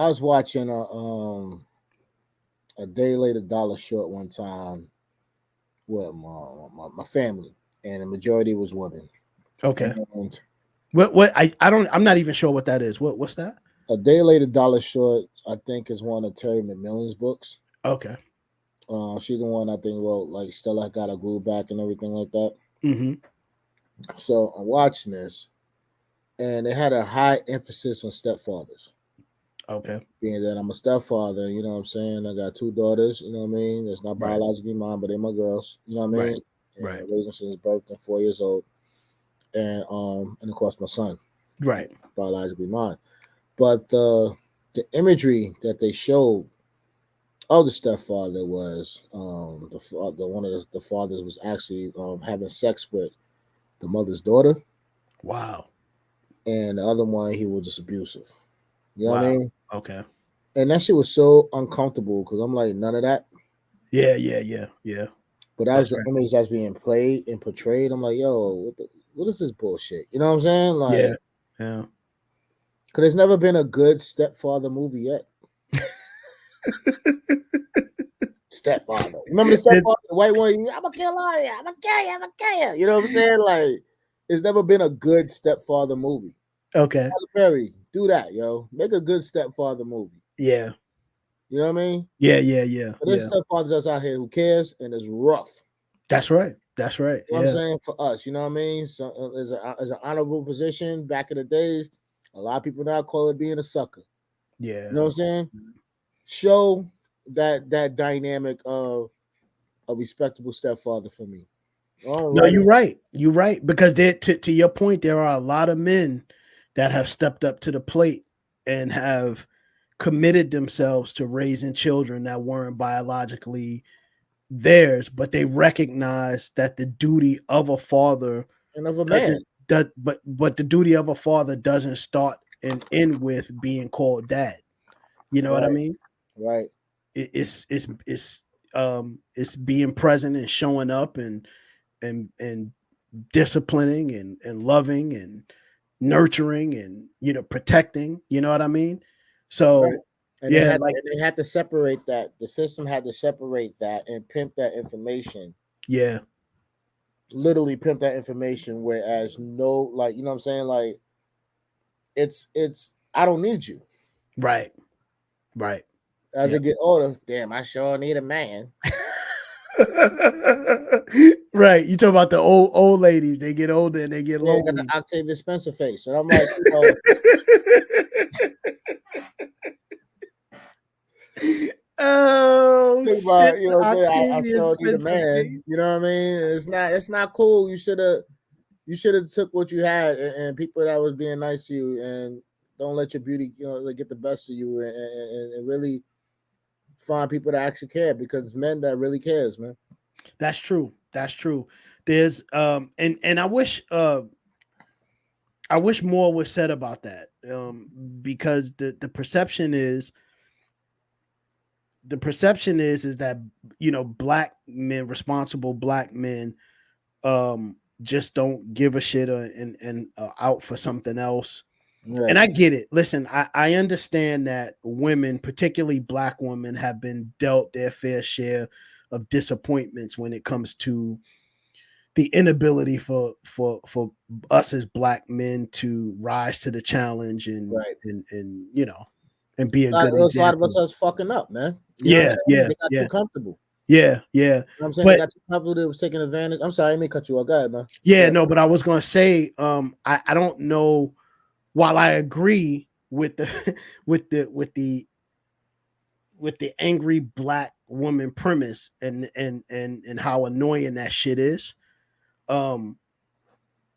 was watching a day later dollar short one time with my family, and the majority was women. Okay. And What I don't I'm not even sure what that is. What's that? a day later dollar short, I think, is one of Terry McMillan's books. Okay. She's the one I think wrote like Stella Got a Groove Back and everything like that. Mm-hmm. So I'm watching this, and they had a high emphasis on stepfathers. Okay. Being that I'm a stepfather, you know what I'm saying? I got two daughters, you know what I mean? It's not Right. biologically mine, but they're my girls, you know what I Right. mean? And I Right. raised them since birth, and 4 years old. And of course my son, Right. biologically mine. But the imagery that they showed of the stepfather was the one of the fathers was actually having sex with the mother's daughter, Wow. and the other one he was just abusive. You know what I Wow. mean? Okay. And that shit was so uncomfortable because I'm like, none of that. Yeah. Yeah. Yeah. Yeah. But as That's the right. image that's being played and portrayed, I'm like, yo, what is this bullshit? You know what I'm saying? Yeah. Like, Yeah. because there's never been a good stepfather movie yet. Stepfather. Remember the It's stepfather, the white one? I'm gonna kill all you. I'm gonna kill you. I'm gonna kill you. You know what I'm saying? Like, it's never been a good stepfather movie. okay. Tyler Perry, do that, yo. Make a good stepfather movie. Yeah. You know what I mean? Yeah. Yeah. Yeah. But there's Yeah. stepfathers that's out here who cares and it's rough. That's right. That's right. You know what I'm Yeah. saying? For us, you know what I mean? So as an honorable position back in the days, a lot of people now call it being a sucker. Yeah. You know what I'm saying? Show that dynamic of a respectable stepfather for me. All No, right. you're right. You're right. Because to your point, there are a lot of men that have stepped up to the plate and have committed themselves to raising children that weren't biologically theirs, but they recognize that the duty of a father And of a man. doesn't that but the duty of a father doesn't start and end with being called dad. You know what I Right. mean? Right. It's being present and showing up and disciplining and loving and nurturing and protecting. You know what I mean? Right. So And yeah, like they had to separate that. The system had to separate that and pimp that information. yeah, Literally pimp that information. Whereas no, like you know what I'm saying, like it's I don't need you. right, right, As yeah. they get older, damn, I sure need a man. Right. You talk about the old ladies. They get older and they get Yeah, got the lonely. Octavia Spencer face, and I'm like, you know, Oh think shit, about, you know, what I'm saying I Octavia sure need a Spencer man. face. You know what I mean? It's not cool. You should have took what you had and people that was being nice to you and don't let your beauty, you know, like, get the best of you and really find people that actually care because men that really cares, man. That's true. That's true. There's and I wish more was said about that. Because the perception is that black men, responsible black men, just don't give a shit and out for something else. And Right. I get it. Listen, I understand that women, particularly black women, have been dealt their fair share of disappointments when it comes to the inability for us as black men to rise to the challenge and Right. and and you know and be a good There was a lot of us example. that's fucking up, man. You know what I'm Yeah, saying? yeah, They got too yeah, comfortable. yeah, yeah. You know what I'm saying? They But got too comfortable. They was taking advantage. I'm sorry, I may cut you off. Go ahead, man. Go yeah, ahead. no, but I was gonna say, I don't know. While I agree with the with the angry black woman premise and how annoying that shit is, um,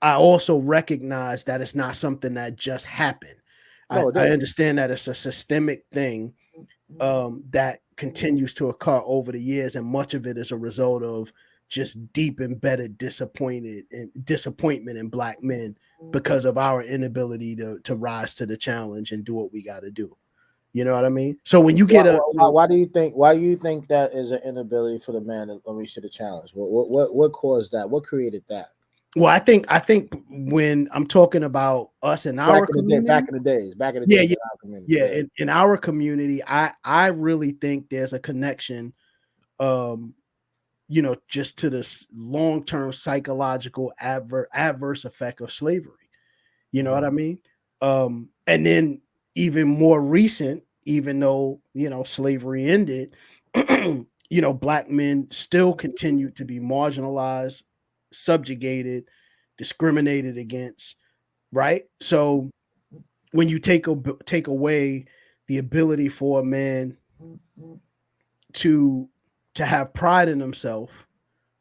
I also recognize that it's not something that just happened. I, No, it I didn't. understand that it's a systemic thing that continues to occur over the years, and much of it is a result of just deep embedded disappointment in black men because of our inability to rise to the challenge and do what we got to do. You know what I mean? So when you Why, get a so why do you think? Why do you think that is an inability for the man to reach to the challenge? What caused that? What created that? Well, I think when I'm talking about us in our community, back in the days, yeah, in yeah, our community. yeah. Yeah. In our community, I really think there's a connection, um, just to this long-term psychological adverse effect of slavery. You know what I mean? And then even more recent, even though slavery ended, black men still continue to be marginalized, subjugated, discriminated against, right? So when you take away the ability for a man to have pride in himself,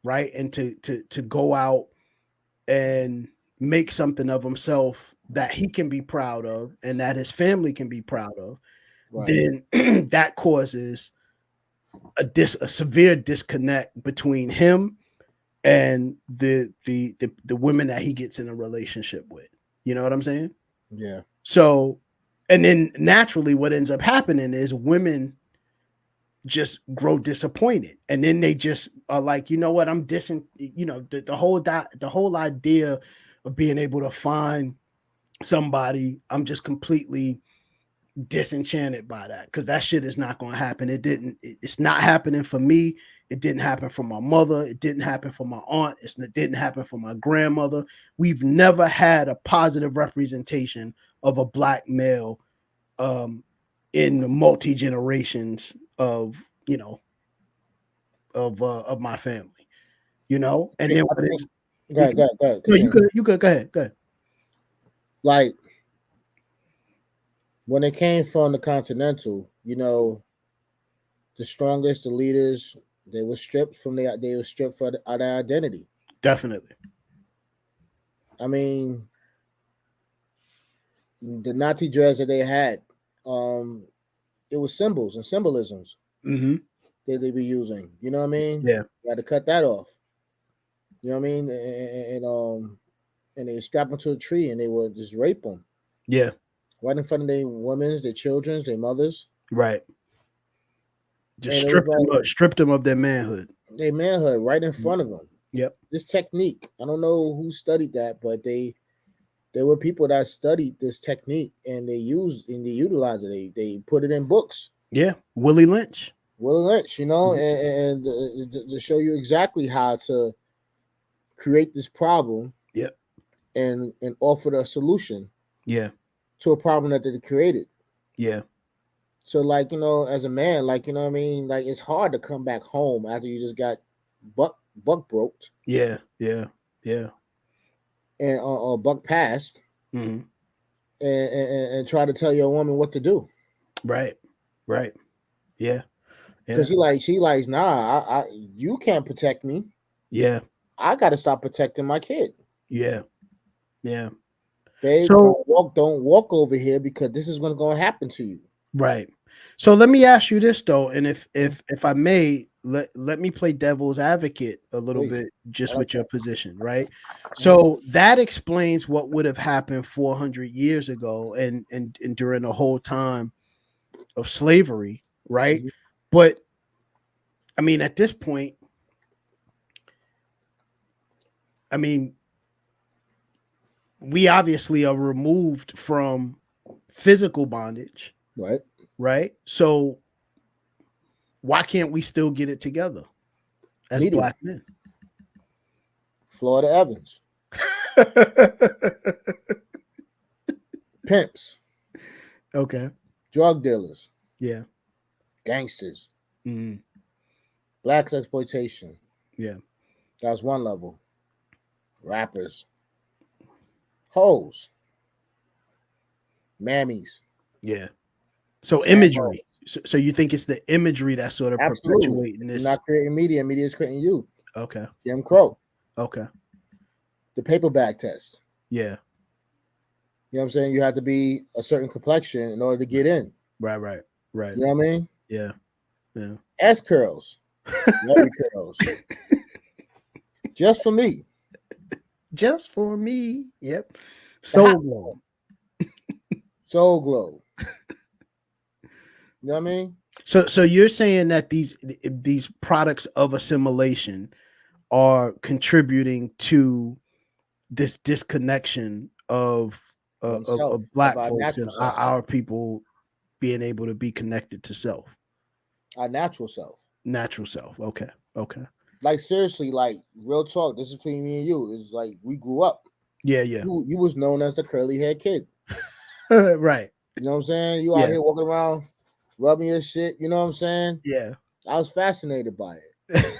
right, and to go out and make something of himself that he can be proud of and that his family can be proud of, Right. then that causes a severe disconnect between him and the women that he gets in a relationship with. You know what I'm saying? Yeah. So, and then naturally, what ends up happening is women just grow disappointed, and then they just are like, you know what, I'm dissing. The whole idea of being able to find somebody, I'm just completely disenchanted by that, because that shit is not going to happen. It's not happening for me. It didn't happen for my mother. It didn't happen for my aunt. It didn't happen for my grandmother. We've never had a positive representation of a black male, um, in the multi generations of of my family. And then I what think, is go ahead, no, you continue. could go ahead, go ahead. Like when it came from the Continental, the strongest, the leaders, they were stripped for their identity. Definitely. I mean, the Nazi dress that they had, um, it was symbols and symbolisms Mm-hmm. that they be using. You know what I mean? Yeah. You had to cut that off. You know what I mean? And they strap them to a tree and they would just rape them Yeah. right in front of their women's, their children's, their mothers, Right. Just and it was like stripped them of their manhood. their manhood right in front of them. Yep. This technique, I don't know who studied that, but there were people that studied this technique and they utilized it. They put it in books. Yeah. Willie Lynch. Will Lynch, Mhm. and to show you exactly how to create this problem Yep. and offer a solution Yeah. to a problem that they created. Yeah. So, like, as a man, like, what I mean, like, it's hard to come back home after you just got buck broke Yeah. Yeah. Yeah. and or buck passed Hmm. and try to tell your woman what to do. Right. Right. Yeah. Because Yeah. she like, nah, you can't protect me. Yeah. I got to stop protecting my kid. Yeah. Yeah. Babe, So don't walk over here because this is going to happen to you. right. So let me ask you this though, and if I may, let me play devil's advocate a little Please, bit I just like with your that. position, right? Mhm. So that explains what would have happened 400 years ago and during the whole time of slavery, right? Mhm. But I mean, at this point, I mean, we obviously are removed from physical bondage, Right, right? So why can't we still get it together as media, black men? Florida Evans, pimps, Okay. drug dealers, Yeah. gangsters, Mhm. blacks exploitation. Yeah. That's one level. Rappers, hoes, mammies, Yeah. So sad imagery. hoes. So you think it's the imagery that's sort of Absolutely. perpetuating If you're this? not creating media is creating you. Okay. Jim Crow, Okay. the paper bag test. Yeah. You know what I'm saying? You have to be a certain complexion in order to get in. Right. Right. Right. You know what I mean? Yeah. Yeah. S curls, Larry curls, just for me. Just for me. Yep. The hot Soul glow. soul glow. You know what I mean? So you're saying that these products of assimilation are contributing to this disconnection of oneself, of black our folks and natural self, our people being able to be connected to self, our natural self. natural self. Okay, okay, Like seriously, like real talk. This is between me and you. It's like we grew up. yeah, yeah, You was known as the curly haired kid. right, You know what I'm saying? You out yeah, here walking around, rubbing your shit. You know what I'm saying? yeah, I was fascinated by it.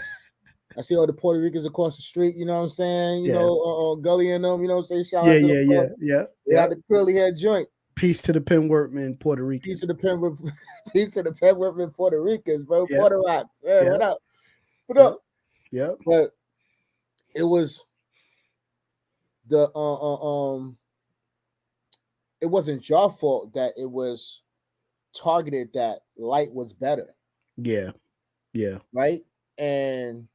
I see all the Puerto Ricans across the street. You know what I'm saying? You yeah, know, Gully and them. You know what I'm saying? Shout yeah, out to the yeah, club. yeah, yeah, They yeah. had the curly hair joint. Peace to the pen workmen, Puerto Piece Ricans. of the pen, piece of the pen workmen Puerto Ricans, bro. Yeah, Puerto Rocks. Man, yeah, what up? What yeah, up? yeah, But it was the it wasn't your fault that it was targeted that light was better, yeah, yeah, right? And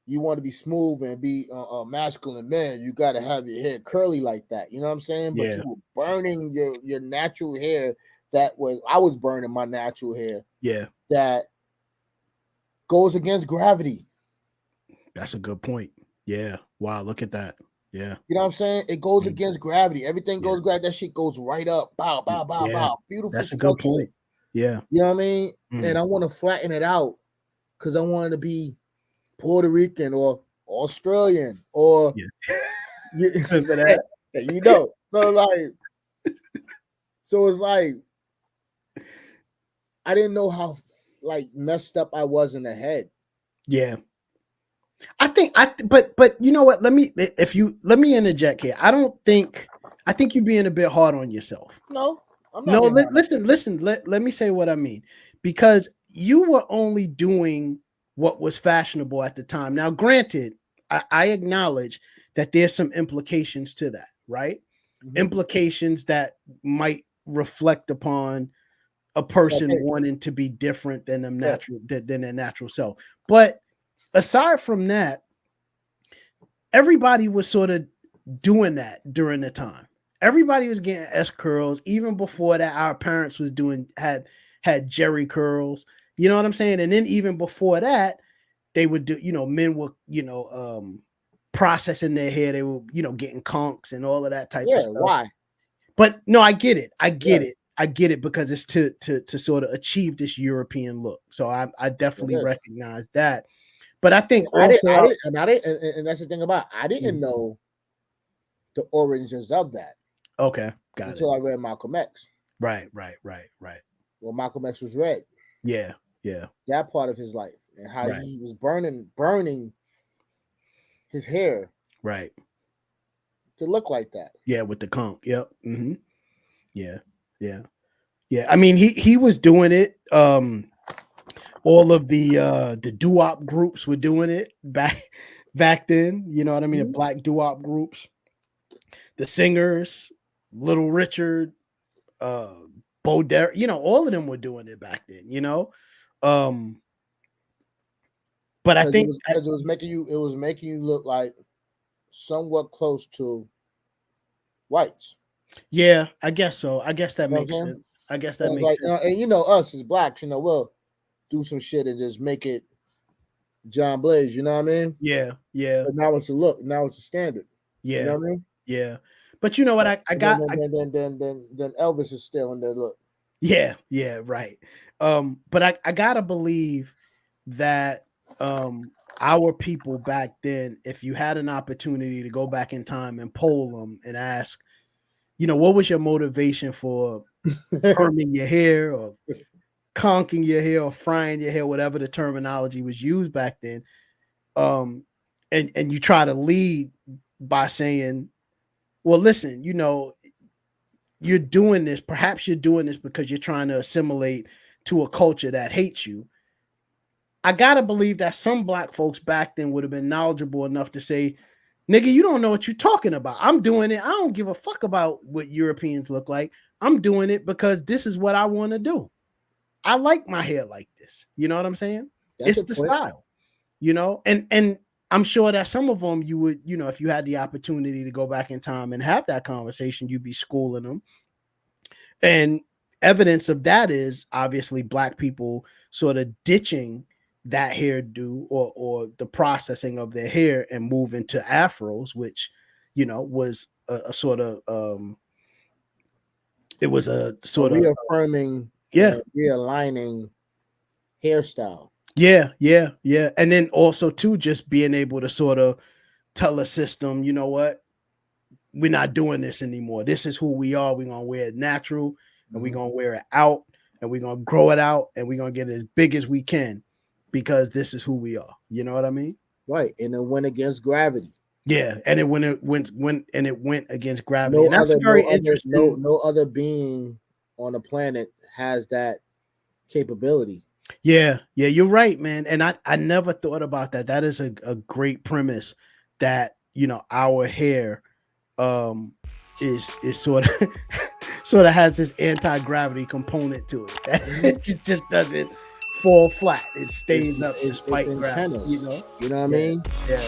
you want to be smooth and be masculine man, you got to have your hair curly like that. You know what I'm saying? But yeah, you were burning your natural hair. I was burning my natural hair yeah. that goes against gravity. That's a good point. Yeah. Wow. Look at that. Yeah. You know what I'm saying? It goes Mm, against gravity. Everything yeah. goes gravity. That shit goes right up. Bow, bow, bow, Yeah. bow. Beautiful That's a good structure. point. Yeah. You know what I mean? Mm, And I want to flatten it out because I want to be Puerto Rican or Australian or yeah. you, Good for that. you know. So it's like I didn't know how like messed up I was in the head. Yeah. But you know what? Let me interject here. I think you're being a bit hard on yourself. No, I'm not No, being hard. listen, let me say what I mean. Because you were only doing what was fashionable at the time. Now, granted, I acknowledge that there's some implications to that, right? Mm-hmm. Implications that might reflect upon a So, person okay, wanting to be different than them yeah, natural than their natural self. But aside from that, everybody was sort of doing that during the time. Everybody was getting S curls. Even before that, our parents was doing had Jerry curls. You know what I'm saying? And then even before that, they would do, men were, processing their hair. They were, getting conks and all of that type of yeah. stuff. Why? But no, I get it. I get Yeah, it. I get it because it's to sort of achieve this European look. So I it definitely is. recognize that. But I think I didn't. also I didn't. And I didn't. And that's the thing about. I didn't Mhm. know the origins of that Okay, got it. until I read Malcolm X. Right, right, right, right. Well, Malcolm X was red. Yeah, yeah, That part of his life and how right, he was burning his hair right. to look like that. Yeah, with the conch. Yep. Yeah, yeah, yeah. I mean, he was doing it. All of the doo-wop groups were doing it back then. You know what I mean? The Mhm. black doo-wop groups, the singers, Little Richard, uh, Bo Derek. All of them were doing it back then. Um, but I Because think, it was making you look like somewhat close to whites. yeah, I guess so. I guess that You know what I'm makes saying? sense. I guess So that it's makes like, sense. and us as blacks, we'll do some shit and just make it John Blaze. You know what I mean? Yeah, yeah, But now it's a look. Now it's a standard. You know yeah, what I mean? yeah. But you know what? I And then got. then Elvis is still in there. Look, Yeah, yeah, right. But I gotta believe that our people back then, if you had an opportunity to go back in time and poll them and ask, what was your motivation for perming your hair or conking your hair or frying your hair, whatever the terminology was used back then, um, and you try to lead by saying, well, listen, you're doing this, perhaps you're doing this because you're trying to assimilate to a culture that hates you. I gotta believe that some black folks back then would have been knowledgeable enough to say, nigga, you don't know what you're talking about. I'm doing it. I don't give a fuck about what Europeans look like. I'm doing it because this is what I want to do. I like my hair like this. You know what I'm saying? that's It's a the point. style, and I'm sure that some of them you would, if you had the opportunity to go back in time and have that conversation, you'd be schooling them. And evidence of that is obviously black people sort of ditching that hairdo or the processing of their hair and move into afros, which, you know, was a sort of it was a sort of reaffirming yeah, and realigning hairstyle. yeah. And then also too, just being able to sort of tell a system, you know what, we're not doing this anymore. This is who we are. We're gonna wear it natural, and we're gonna wear it out, and we're gonna grow it out, and we're gonna get it as big as we can, because this is who we are. You know what I mean? Right, and it went against gravity. Yeah, and it went against gravity, and that's a very interesting. No other being on the planet has that capability. Yeah, you're right, man. And I never thought about that. That is a great premise, that, you know, our hair is sort of sort of has this anti-gravity component to it. It just doesn't fall flat. It stays up despite gravity, you know? You know what I mean? Yeah.